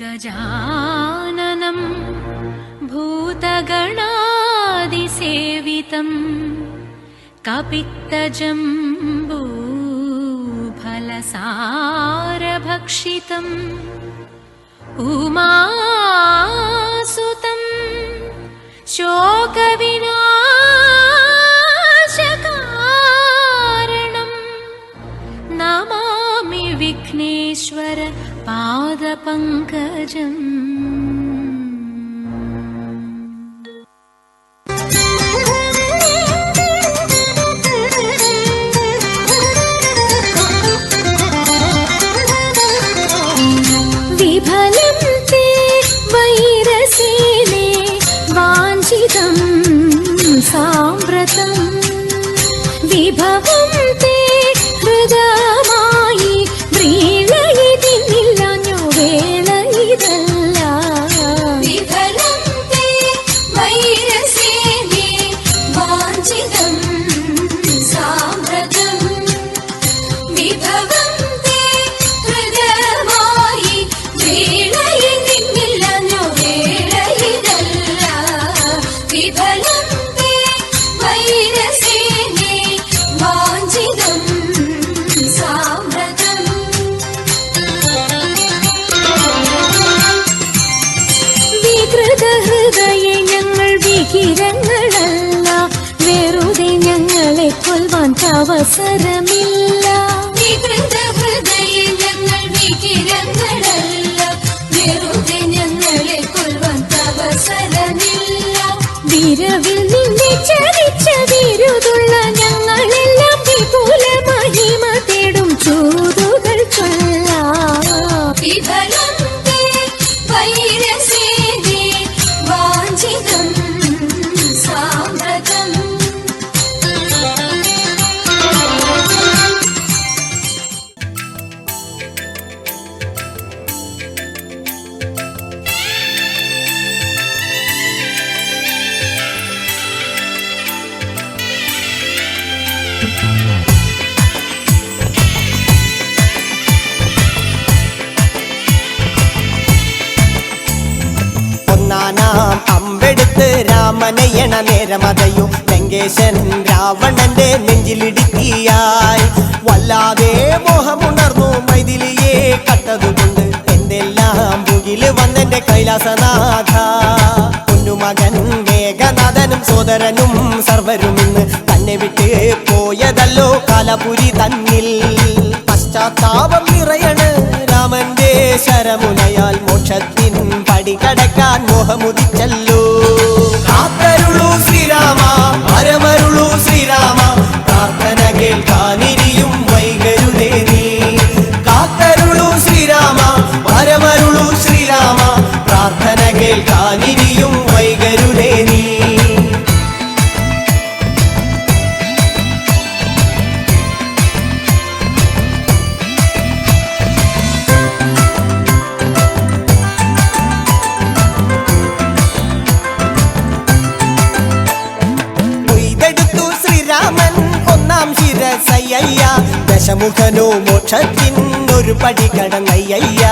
गजाननं भूतगणादिसेवितं कपित्तजम्बूफलसारभक्षितम् उमासुतं शोकविनाशकारणं नमामि विघ्नेश्वर पादपङ्कजम्। विफलं ते वैरसेने वाञ्छितं साम्प्रतं विभवं ते हृदयमायि व्रीळयितिल्लाഞ്ഞു വേളയിതല്ല विफलं ते वैरसेने वाञ्छितं साम्प्रतं विभवं ते हृदयमायि व्रीळयितिल्लाഞ്ഞു വേളയിതല്ല विफलं ते वैरसेने वाञ्छितं साम्प्रतं വികൃതഹൃദയെ ഞങ്ങൾ വികിരങ്ങളല്ല വെറുതെ ഞങ്ങളെ കൊല്ലുവാൻ അവസരമില്ല വികൃതഹൃദയെ ഞങ്ങൾ വികിരങ്ങളല്ല വെറുതെ ഞങ്ങളെ കൊല്ലുവാൻ അവസരമില്ല വിരവിൽ നിന്നെ ചരിച്ച വിരുതുള്ള ഞങ്ങളെല്ലാം വിപുല മഹിമ തേടും ചൂതുകൾ ചൊല്ലാം വിഫലം തേ വൈരസേനെ വാഞ്ചിതം സാമ്പ്രതം ഒന്നാനാം അമ്പെടുത്ത് രാമനയണ നേരമതയോ ലങ്കേശൻ രാവണന്റെ നെഞ്ചിലിടുക്കിയായി വല്ലാതെ മോഹമുണർന്നു മൈഥിലിയെ കട്ടതുകൊണ്ട് എന്തെല്ലാം മുകില് വന്നെന്റെ കൈലാസനാഥ പൊന്നുമകൻ മേഘനാഥനും സോദരനും സർവരും ഇന്ന് തന്നെ വിട്ട് പോയതല്ലോ കാലപുരി തന്നിൽ പശ്ചാത്താപം നിറയണ് രാമന്റെ ശരമുനയാൽ മോക്ഷത്തിൻ പടി കടക്കാൻ മോഹമുദിച്ചല്ലോ കാത്തരുളൂ ശ്രീരാമ പരമരുളൂ ശ്രീരാമ പ്രാർത്ഥന കേൾക്കാനിരിയും വൈകരുതേ നീ കാത്തരുളൂ ശ്രീരാമ പരമരുളൂ ശ്രീരാമ പ്രാർത്ഥന കേൾക്കാനിരിയും വൈകരുതേ നീ ദശമുഖനോ മോക്ഷത്തിനൊരു പടി കടന്നയ്യ